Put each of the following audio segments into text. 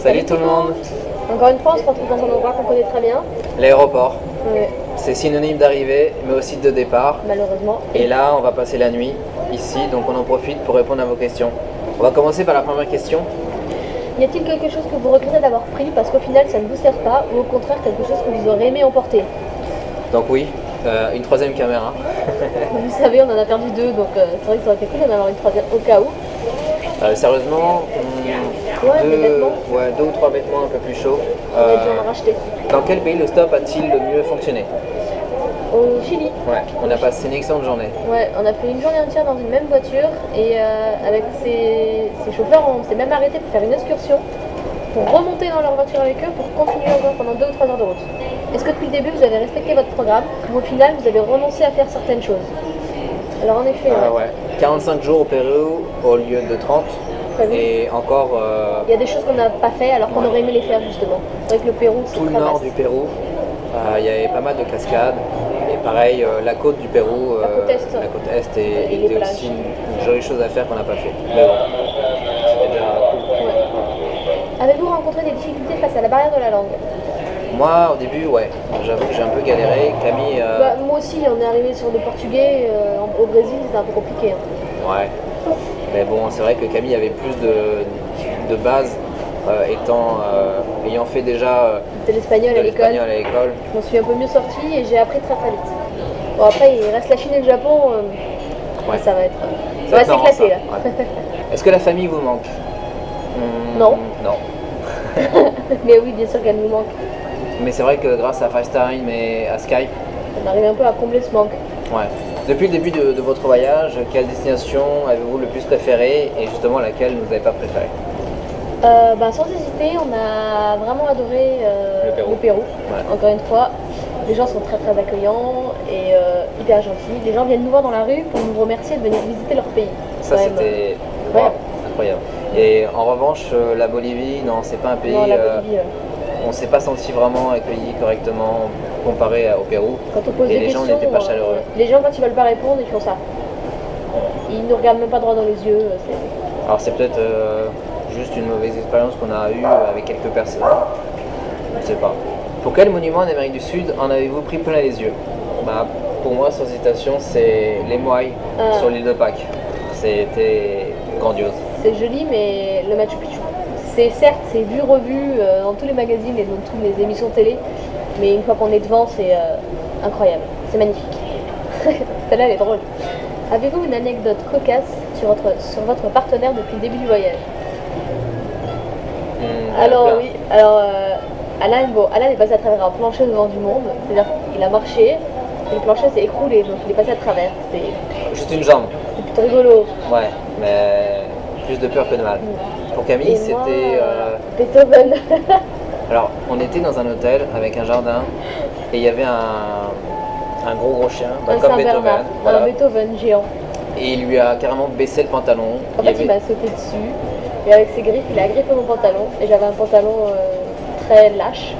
Salut tout le monde. Encore une fois, on se retrouve dans un endroit qu'on connaît très bien. L'aéroport. Ouais, C'est synonyme d'arrivée, mais aussi de départ. malheureusement. Et là, on va passer la nuit ici, donc on en profite pour répondre à vos questions. On va commencer par la première question. Y a-t-il quelque chose que vous regrettez d'avoir pris parce qu'au final ça ne vous sert pas, ou au contraire quelque chose que vous aurez aimé emporter? Donc oui, une troisième caméra. Vous savez, on en a perdu deux, donc c'est vrai que ça aurait été cool d'en avoir une troisième au cas où. Sérieusement, des vêtements. deux ou trois vêtements un peu plus chauds. On a dû en racheter. Dans quel pays le stop a-t-il le mieux fonctionné? Au Chili. Ouais, on a passé une excellente journée. Ouais, on a fait une journée entière dans une même voiture et avec ces chauffeurs, on s'est même arrêté pour faire une excursion, pour remonter dans leur voiture avec eux, pour continuer encore pendant 2 ou 3 heures de route. Est-ce que depuis le début vous avez respecté votre programme ou au final vous avez renoncé à faire certaines choses? Alors en effet, Ouais. 45 jours au Pérou au lieu de 30. Prévu. Et encore Il y a des choses qu'on n'a pas fait alors qu'on aurait aimé les faire justement. C'est vrai que le Pérou, c'est tout le très nord vaste. du Pérou, il y avait pas mal de cascades. Et pareil, la côte du Pérou, La côte est. Et les était plages. aussi une jolie chose à faire qu'on n'a pas fait. Mais bon, c'était déjà cool. Ouais. Avez-vous rencontré des difficultés face à la barrière de la langue? Moi, au début, ouais, j'avoue que j'ai un peu galéré. Camille, Moi aussi, on est arrivé sur le portugais au Brésil, c'était un peu compliqué. Hein. ouais. Mais bon, c'est vrai que Camille avait plus de base, ayant fait déjà C'était l'espagnol de à l'école. l'espagnol à l'école. Je m'en suis un peu mieux sortie et j'ai appris très très vite. Bon, après, il reste la Chine et le Japon, Ouais. ça va être. Ça On va va être marrant, s'éclater là. ça. Ouais. Est-ce que la famille vous manque? Non. Non. Mais oui, bien sûr qu'elle nous manque. Mais c'est vrai que grâce à FaceTime et à Skype, On arrive un peu à combler ce manque. ouais. Depuis le début de votre voyage, quelle destination avez-vous le plus préférée et justement laquelle vous n'avez pas préférée? Sans hésiter, on a vraiment adoré Le Pérou. Ouais. Encore une fois, les gens sont très très accueillants et hyper gentils. Les gens viennent nous voir dans la rue pour nous remercier de venir visiter leur pays. Ça, Quand même, c'était incroyable. incroyable. Et en revanche, la Bolivie, non, c'est pas un pays. Non, la Bolivie, On s'est pas senti vraiment accueilli correctement comparé au Pérou. quand on pose Et des les gens questions, n'étaient pas chaleureux. les gens quand ils veulent pas répondre, ils font ça. Ils nous regardent même pas droit dans les yeux. Alors c'est peut-être juste une mauvaise expérience qu'on a eue avec quelques personnes. Je ne sais pas. Pour quel monument en Amérique du Sud en avez-vous pris plein les yeux? Pour moi, sans hésitation, c'est les Moai sur l'île de Pâques. C'était grandiose. C'est joli, mais le Machu Picchu, c'est certes, c'est vu, revu dans tous les magazines et dans toutes les émissions télé, mais une fois qu'on est devant, c'est incroyable. C'est magnifique. Celle-là, elle est drôle. Avez-vous une anecdote cocasse sur votre partenaire depuis le début du voyage? Alors plein. oui, Alain est passé à travers un plancher devant du monde, c'est-à-dire qu'il a marché, et le plancher s'est écroulé, donc il est passé à travers. C'était Juste une jambe. plutôt rigolo. Ouais, mais plus de peur que de mal. Pour Camille, Et moi, c'était. Beethoven. Alors, on était dans un hôtel avec un jardin et il y avait un gros chien, Un comme Saint-Bernard, Beethoven. Voilà. un Beethoven géant. Et il lui a carrément baissé le pantalon. En fait, il m'a sauté dessus, et avec ses griffes, il a griffé mon pantalon, et j'avais un pantalon très lâche.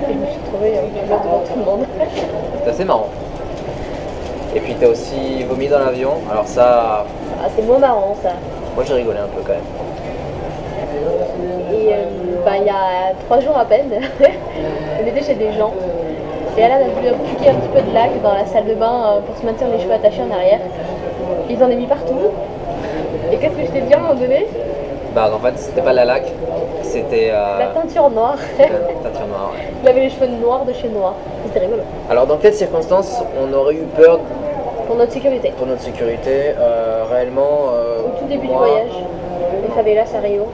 Et je me suis trouvée devant tout le monde. C'est assez marrant. Et puis t'as aussi vomi dans l'avion. Alors ça, Ah, c'est moins marrant ça. moi j'ai rigolé un peu quand même. Et il y a 3 jours à peine, on était chez des gens. Et Alan a voulu appliquer un petit peu de lac dans la salle de bain pour se maintenir les cheveux attachés en arrière. Ils en ont mis partout. Et qu'est-ce que je t'ai dit à un moment donné? Bah en fait c'était pas la laque, c'était La teinture noire. la teinture noire. Ouais. Il avait les cheveux noirs de chez Noir. C'était rigolo. Alors dans quelles circonstances on aurait eu peur Pour notre sécurité. pour notre sécurité réellement Au tout début moi, du voyage, les favelas à Rio.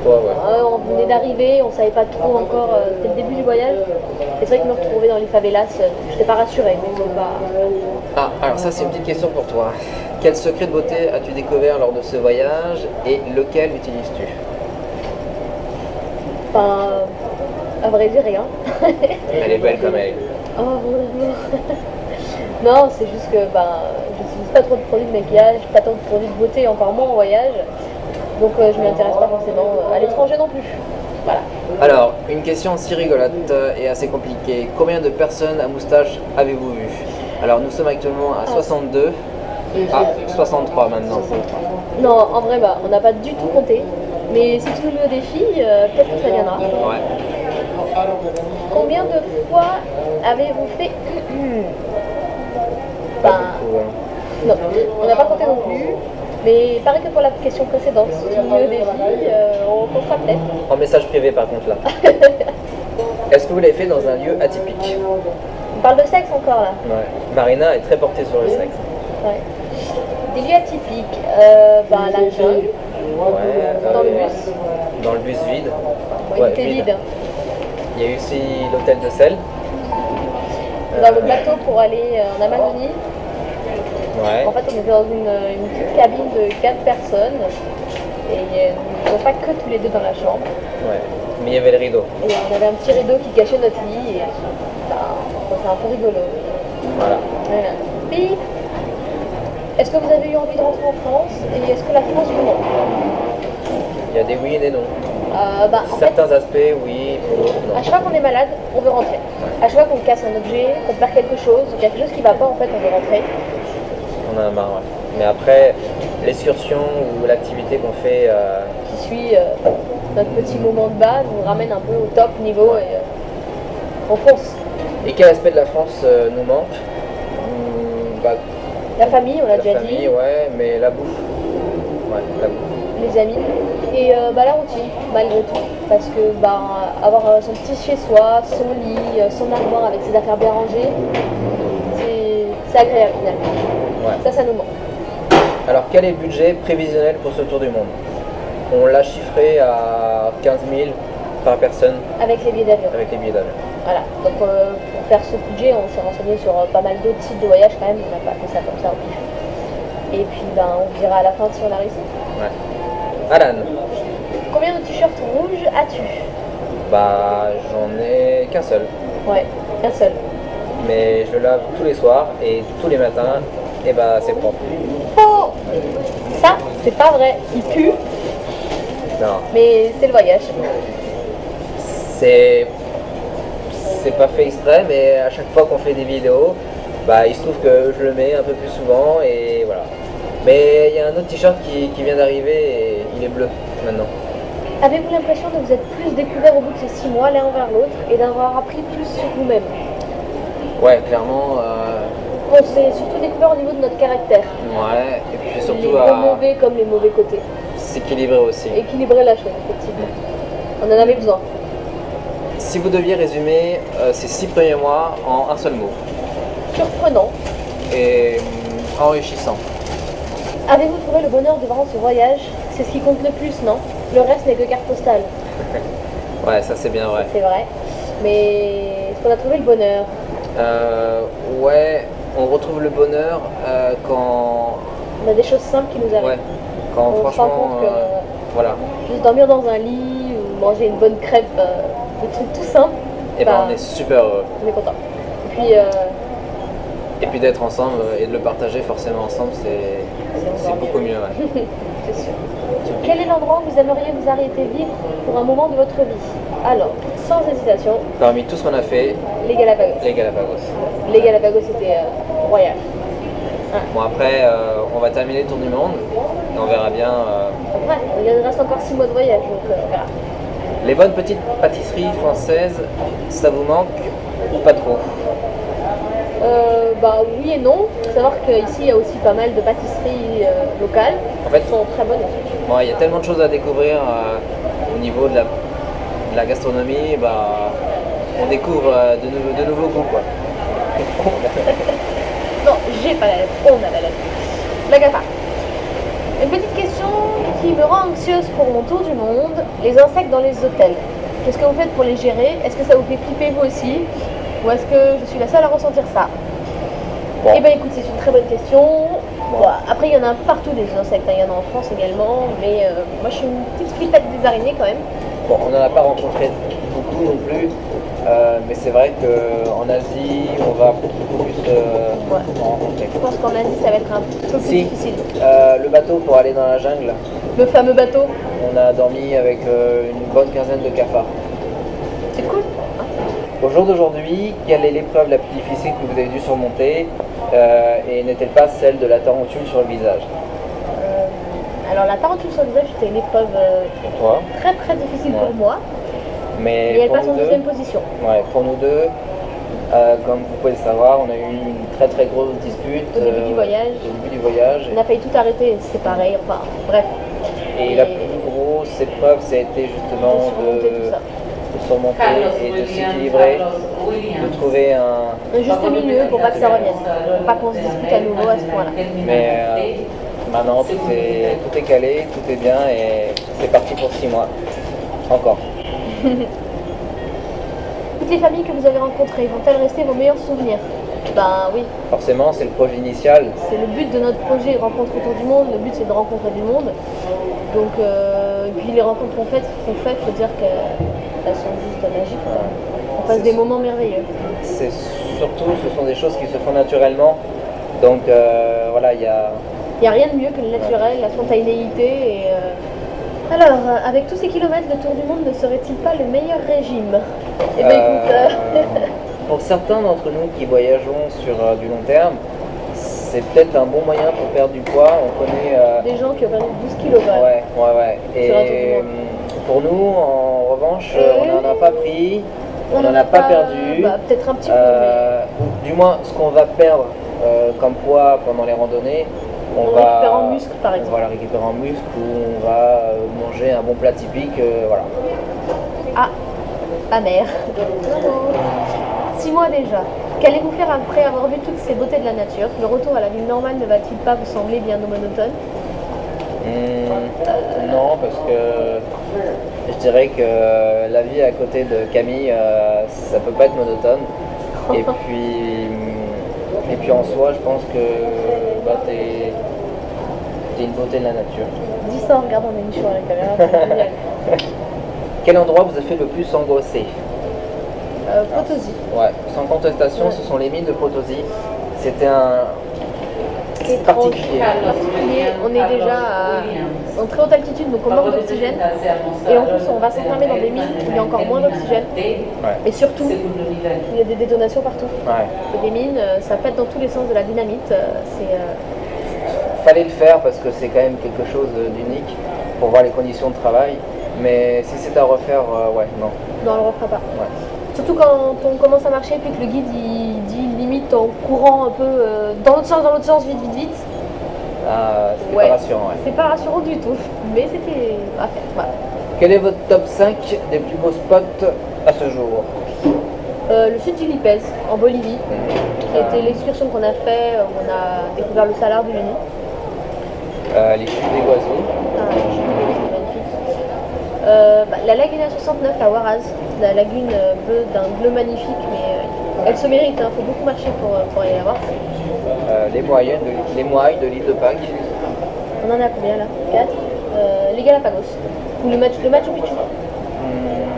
Ouais, ouais. On venait d'arriver, on savait pas trop encore, c'était le début du voyage. Et c'est vrai que me retrouver dans les favelas, j'étais pas rassurée, mais c'est pas. Ah, alors ça c'est une petite question pour toi. Quel secret de beauté as-tu découvert lors de ce voyage et lequel utilises-tu? Enfin, à vrai dire, rien. Elle est belle comme elle. Oh, vraiment. Non, c'est juste que j'utilise pas trop de produits de maquillage, pas tant de produits de beauté, encore moins en voyage. Donc je m'y intéresse pas forcément à l'étranger non plus. Voilà. Alors, une question si rigolote et assez compliquée. Combien de personnes à moustache avez-vous vu? Alors nous sommes actuellement à 62. Ah, 63 maintenant. 63. Non, en vrai, on n'a pas du tout compté. Mais si tu nous mets au défi, peut-être que ça viendra. Ouais. Combien de fois avez-vous fait Pas beaucoup, hein. Non, on n'a pas compté non plus. Mais pareil que pour la question précédente, si tu nous mets au défi, on comptera peut-être. En message privé par contre là. Est-ce que vous l'avez fait dans un lieu atypique? On parle de sexe encore là. Ouais. Marina est très portée sur le sexe. Ouais. Des lieux atypiques, la jungle, Ouais. dans le bus. Dans le bus vide. Ouais, il était vide. Il y a eu aussi l'hôtel de sel. Dans le bateau pour aller en Amazonie. Ouais. En fait, on était dans une petite cabine de 4 personnes. Et on n'était pas que tous les deux dans la chambre. Ouais. Mais il y avait le rideau. Et on avait un petit rideau qui cachait notre lit. Et c'est un peu rigolo. Voilà. Voilà. Puis, est-ce que vous avez eu envie de rentrer en France? Et est-ce que la France vous manque? Il y a des oui et des non. En fait, Certains aspects, oui, d'autres, non. à chaque fois qu'on est malade, on veut rentrer. À chaque fois qu'on casse un objet, qu'on perd quelque chose, qu'il y a quelque chose qui va pas, en fait, on veut rentrer. On en a marre, ouais. Mais après, l'excursion ou l'activité qu'on fait, Qui suit notre petit moment de base, nous ramène un peu au top niveau et on fonce. et quel aspect de la France nous manque? Bah, La famille, on l'a la déjà famille, dit, ouais, mais la bouffe. Ouais, la bouffe. les amis et la routine, malgré tout. Parce que avoir son petit chez-soi, son lit, son armoire avec ses affaires bien rangées, c'est agréable finalement. Ouais. Ça nous manque. Alors, quel est le budget prévisionnel pour ce tour du monde? On l'a chiffré à 15 000 par personne Avec les billets d'avion. avec les billets d'avion. Voilà. Donc pour faire ce budget, on s'est renseigné sur pas mal d'autres sites de voyage quand même. On n'a pas fait ça comme ça au pif. Et puis on vous dira à la fin si on a réussi. Ouais. Alan, Combien de t-shirts rouges as-tu? bah j'en ai qu'un seul. Ouais, un seul. Mais je le lave tous les soirs et tous les matins, et bah c'est propre. Oh, ça, c'est pas vrai. Il pue, Non, mais c'est le voyage. c'est pas fait exprès, mais à chaque fois qu'on fait des vidéos, bah il se trouve que je le mets un peu plus souvent et voilà. Mais il y a un autre t-shirt qui vient d'arriver et il est bleu maintenant. Avez-vous l'impression de vous être plus découvert au bout de ces 6 mois l'un envers l'autre et d'avoir appris plus sur vous-même? Ouais, clairement. On s'est surtout découvert au niveau de notre caractère. Ouais, et puis Les surtout bons à mauvais comme les mauvais côtés. s'équilibrer aussi. Équilibrer la chose, effectivement. On en avait besoin. Si vous deviez résumer ces 6 premiers mois en un seul mot, Surprenant. et enrichissant. Avez-vous trouvé le bonheur durant ce voyage? C'est ce qui compte le plus, non? Le reste n'est que carte postale. Ouais, ça c'est bien vrai. C'est vrai. Mais est-ce qu'on a trouvé le bonheur? Ouais, on retrouve le bonheur quand. On a des choses simples qui nous arrivent. Ouais, quand On se rend franchement. compte que Voilà. juste dormir dans un lit ou manger une bonne crêpe, des trucs tout simples, Et ben on est super heureux. on est content. Et puis, D'être ensemble et de le partager forcément ensemble, c'est encore beaucoup mieux. Ouais. c'est sûr. Quel est l'endroit où vous aimeriez vous arrêter vivre pour un moment de votre vie? Alors, sans hésitation, Parmi tout ce qu'on a fait, les Galapagos. les Galapagos. Les Galapagos, c'était royal. Bon après, on va terminer le tour du monde et on verra bien Après, il reste encore 6 mois de voyage, donc on verra. Les bonnes petites pâtisseries françaises, ça vous manque ou pas trop? Bah oui et non. Il faut savoir qu'ici il y a aussi pas mal de pâtisseries locales En fait, qui sont très bonnes aussi. bon, il y a tellement de choses à découvrir au niveau de la gastronomie, bah, on découvre de nouveaux goûts, quoi. Non, j'ai pas la lettre, on a la lettre. La GAFA. Une petite question qui me rend anxieuse pour mon tour du monde. Les insectes dans les hôtels. Qu'est-ce que vous faites pour les gérer? Est-ce que ça vous fait flipper vous aussi? Ou est-ce que je suis la seule à ressentir ça? Bon. Eh bien écoute, c'est une très bonne question. Bon. Bon, après, il y en a partout des insectes, il y en a en France également. Mais moi, je suis une petite flippette des araignées quand même. Bon, on n'en a pas rencontré beaucoup non plus, mais c'est vrai qu'en Asie, on va beaucoup plus en rencontrer. Je pense qu'en Asie, ça va être un peu plus Si. difficile. Le bateau pour aller dans la jungle, Le fameux bateau, on a dormi avec une bonne quinzaine de cafards. c'est cool. Au jour d'aujourd'hui, quelle est l'épreuve la plus difficile que vous avez dû surmonter et n'est-elle pas celle de la tarentule sur le visage? Alors, la tarentule sur le visage, c'était une épreuve Pour toi, très très difficile Ouais. pour moi. mais Et elle pour passe en nous deux, deuxième position. ouais, pour nous deux, comme vous pouvez le savoir, on a eu une très très grosse dispute Au début du voyage. au début du voyage. On a failli tout arrêter, c'est pareil, enfin bref. Et la plus grosse épreuve, ça a été justement De surmonter tout ça. de surmonter et de s'équilibrer, de trouver un... Un juste milieu pour pas que ça revienne. Pour pas qu'on se dispute à nouveau à ce point-là. Mais maintenant, tout est calé, tout est bien et c'est parti pour 6 mois. Encore. Toutes les familles que vous avez rencontrées, vont-elles rester vos meilleurs souvenirs? Ben oui, Forcément, c'est le projet initial. c'est le but de notre projet Rencontre autour du monde. Le but c'est de rencontrer du monde. Donc, et puis les rencontres qu'on fait, faut dire qu'elles sont juste magiques. Quoi. On passe des moments merveilleux. C'est surtout, ce sont des choses qui se font naturellement. Donc voilà, il y a... Il n'y a rien de mieux que le naturel, la spontanéité et... Alors, avec tous ces kilomètres, le tour du monde ne serait-il pas le meilleur régime? Eh bien écoute, Pour certains d'entre nous qui voyageons sur du long terme, c'est peut-être un bon moyen pour perdre du poids. On connaît... des gens qui ont perdu 12 kilos. Voilà. Ouais. Sur un tour du Et monde. pour nous, en revanche, on n'en a pas pris, on n'en en a pas perdu. Bah, peut-être un petit peu, Ou du moins, ce qu'on va perdre comme poids pendant les randonnées, on récupère en muscle par on exemple. va la récupérer en muscle ou on va manger un bon plat typique. Voilà. Ah, amer. 6 mois déjà. Qu'allez-vous faire après avoir vu toutes ces beautés de la nature? Le retour à la vie normale ne va-t-il pas vous sembler bien monotone? Non, parce que je dirais que la vie à côté de Camille, ça peut pas être monotone. Et puis en soi, je pense que bah, t'es une beauté de la nature. Dis ça en regardant mes nichons à la caméra, c'est génial. Quel endroit vous a fait le plus angoisser? Potosí. Ouais, sans contestation, Ouais. ce sont les mines de Potosí. C'était un... C'est particulier. particulier. On est déjà en très haute altitude, donc on manque d'oxygène. Et en plus, on va s'enfermer dans des mines où il y a encore moins d'oxygène. Ouais. Et surtout, il y a des détonations partout. Ouais. Et des mines, ça pète dans tous les sens de la dynamite. Fallait le faire parce que c'est quand même quelque chose d'unique pour voir les conditions de travail. Mais si c'est à refaire, ouais, non. Non, on le refera pas. Ouais. Surtout quand on commence à marcher, puis que le guide il dit limite en courant un peu dans l'autre sens, vite, vite, vite. C'était Ouais. pas rassurant. Ouais. C'est pas rassurant du tout, mais c'était à faire. Voilà. Quel est votre top 5 des plus beaux spots à ce jour? Le sud du Lipèze, en Bolivie, qui a été l'excursion qu'on a fait, où on a découvert le salar du Uyuni. Les chutes des oiseaux. C'était magnifique. La lagune A69 à Huaraz, la lagune bleue d'un bleu magnifique, mais elle se mérite, il faut beaucoup marcher pour aller la voir. Les moailles de l'île de Pâques. On en a combien là? 4. Les Galapagos, ou le Machu Picchu.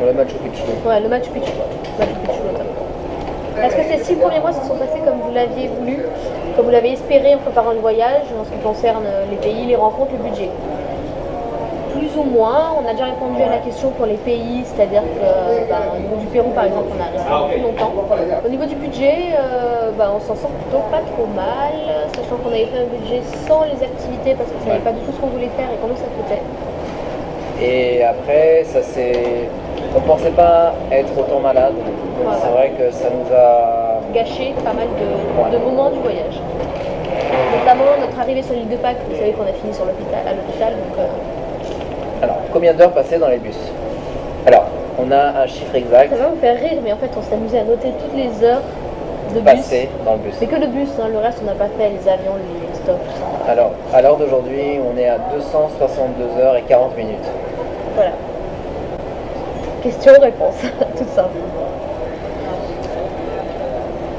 Le Machu Picchu. Ouais, le Machu Picchu. Machu Picchu, notamment. Est-ce que ces 6 premiers mois se sont passés comme vous l'aviez voulu, comme vous l'avez espéré en préparant le voyage, en ce qui concerne les pays, les rencontres, le budget? Plus ou moins, on a déjà répondu à la question pour les pays, c'est-à-dire qu'au niveau du Pérou par exemple, on a resté plus longtemps. Au niveau du budget, on s'en sort plutôt pas trop mal, sachant qu'on avait fait un budget sans les activités parce qu'on ne savait pas du tout ce qu'on voulait faire et combien ça coûtait. Et après, ça s'est On ne pensait pas être autant malade, donc Voilà. c'est vrai que ça nous a... Gâché pas mal de moments du voyage. Notamment notre arrivée sur l'île de Pâques, vous savez qu'on a fini à l'hôpital, donc Alors, combien d'heures passées dans les bus? Alors, on a un chiffre exact ça va vous faire rire, mais en fait on s'est amusé à noter toutes les heures de bus. passées dans le bus. C'est que le bus, hein, le reste on n'a pas fait, les avions, les stops, tout ça. Alors, à l'heure d'aujourd'hui, on est à 262 heures et 40 minutes. Voilà. Question-réponse, toute simple.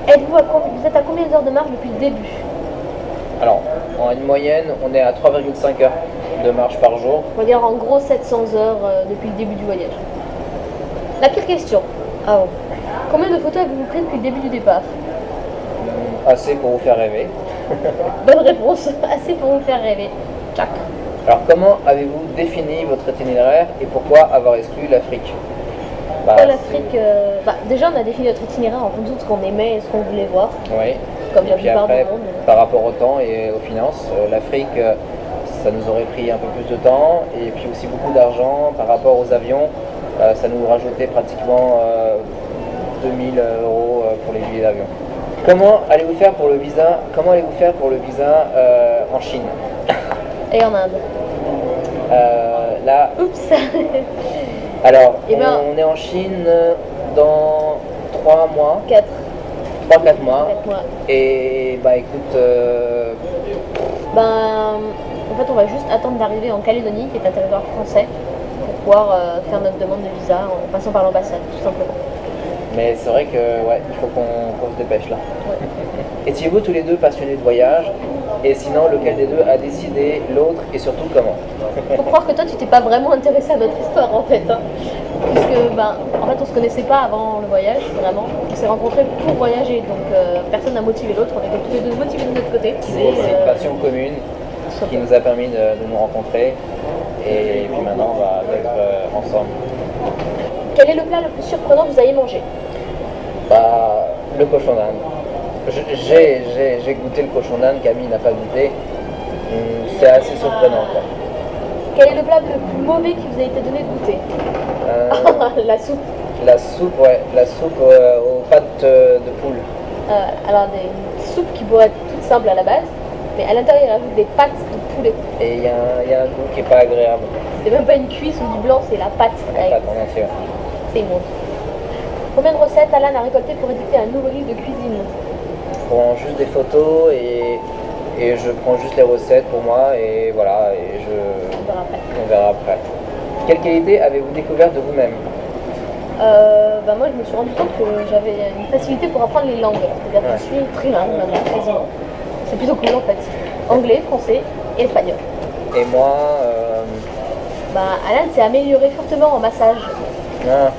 Vous êtes à combien d'heures de marche depuis le début? Alors, en une moyenne, on est à 3,5 heures de marche par jour. On va dire en gros 700 heures depuis le début du voyage. La pire question. Ah bon. Combien de photos avez-vous pris depuis le début du départ? Assez pour vous faire rêver. Bonne réponse, assez pour vous faire rêver. Tchac. Alors, comment avez-vous défini votre itinéraire et pourquoi avoir exclu l'Afrique? Pourquoi l'Afrique déjà on a défini notre itinéraire en fonction de ce qu'on aimait et ce qu'on voulait voir, Oui. comme Et la puis plupart après, du monde. par rapport au temps et aux finances, l'Afrique, ça nous aurait pris un peu plus de temps et puis aussi beaucoup d'argent par rapport aux avions. Ça nous rajoutait pratiquement 2000 euros pour les billets d'avion. Comment allez-vous faire pour le visa? Comment allez-vous faire pour le visa en Chine? Et en Inde. Là, Oups. alors, Eh ben- on est en Chine dans 3 mois, 4 mois. mois. Et bah écoute, En fait, on va juste attendre d'arriver en Calédonie, qui est un territoire français, pour pouvoir faire notre demande de visa en passant par l'ambassade, tout simplement. mais c'est vrai que ouais, il faut qu'on se dépêche là. Ouais. Étiez-vous tous les deux passionnés de voyage? Et sinon, lequel des deux a décidé l'autre et surtout comment? Faut croire que toi, tu t'es pas vraiment intéressé à notre histoire, en fait. Hein. Puisque, en fait, on se connaissait pas avant le voyage, vraiment. On s'est rencontrés pour voyager, donc personne n'a motivé l'autre. On était tous les deux motivés de notre côté. C'est une passion commune qui nous a permis de nous rencontrer. Et puis maintenant, on va être ensemble. Quel est le plat le plus surprenant que vous ayez mangé? Bah, le cochon d'Inde. J'ai goûté le cochon d'Inde, Camille n'a pas goûté. C'est assez surprenant, quoi. Quel est le plat le plus mauvais qui vous a été donné de goûter? La soupe. La soupe, ouais, la soupe aux pâtes de poule. Alors, une soupe qui pourrait être toute simple à la base, mais à l'intérieur, il rajoute des pâtes de poulet. Et il y a un goût qui est pas agréable. C'est même pas une cuisse ou du blanc, c'est la pâte. La pâte en entier. C'est immonde. Combien de recettes Alan a récolté pour éditer un nouveau livre de cuisine? Je prends juste des photos et je prends juste les recettes pour moi et voilà, on verra après. Quelle qualité avez-vous découvert de vous-même? Moi, je me suis rendu compte que j'avais une facilité pour apprendre les langues. C'est-à-dire que je suis trilingue maintenant, quasiment. C'est plutôt cool en fait. Anglais, français et espagnol. Et moi, Alan s'est amélioré fortement en massage. ah,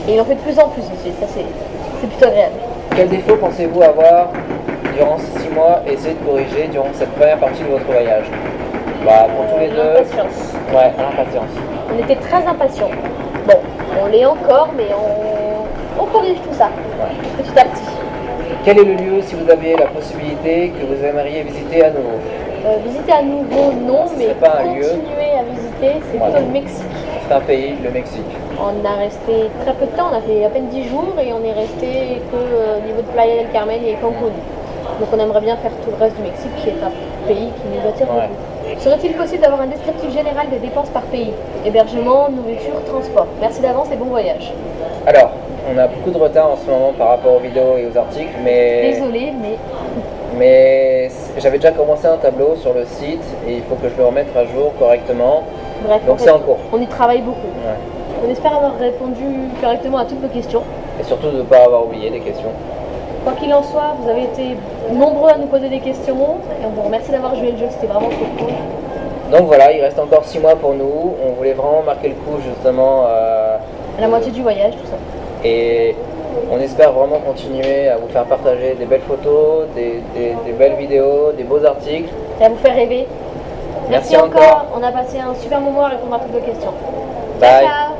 Et il en fait de plus en plus aussi. Ça, c'est plutôt agréable. quel défaut pensez-vous avoir durant ces 6 mois et essayer de corriger durant cette première partie de votre voyage? Bah, pour tous les deux. L'impatience. Ouais, l'impatience. On était très impatients. Bon, on l'est encore, mais on corrige tout ça, Ouais. petit à petit. Quel est le lieu, si vous aviez la possibilité, que vous aimeriez visiter à nouveau? Visiter à nouveau, non, Ce mais serait pas un lieu. continuer à visiter, c'est Voilà. plutôt le Mexique. C'est un pays, le Mexique. On a resté très peu de temps, on a fait à peine 10 jours et on est resté que au niveau de Playa del Carmen et Cancun. Donc on aimerait bien faire tout le reste du Mexique, qui est un pays qui nous attire Ouais. beaucoup. Serait-il possible d'avoir un descriptif général des dépenses par pays? Hébergement, nourriture, transport. Merci d'avance et bon voyage. Alors, on a beaucoup de retard en ce moment par rapport aux vidéos et aux articles, mais Désolée, j'avais déjà commencé un tableau sur le site et il faut que je le remette à jour correctement. bref, Donc c'est en cours. on y travaille beaucoup. Ouais. On espère avoir répondu correctement à toutes vos questions. Et surtout de ne pas avoir oublié des questions. Quoi qu'il en soit, vous avez été nombreux à nous poser des questions et on vous remercie d'avoir joué le jeu, c'était vraiment trop cool. Donc voilà, il reste encore 6 mois pour nous. On voulait vraiment marquer le coup justement. À la moitié du voyage, tout ça. Et on espère vraiment continuer à vous faire partager des belles photos, des belles vidéos, des beaux articles. Et à vous faire rêver. Merci encore. On a passé un super moment à répondre à toutes vos questions. Bye. Ciao, ciao.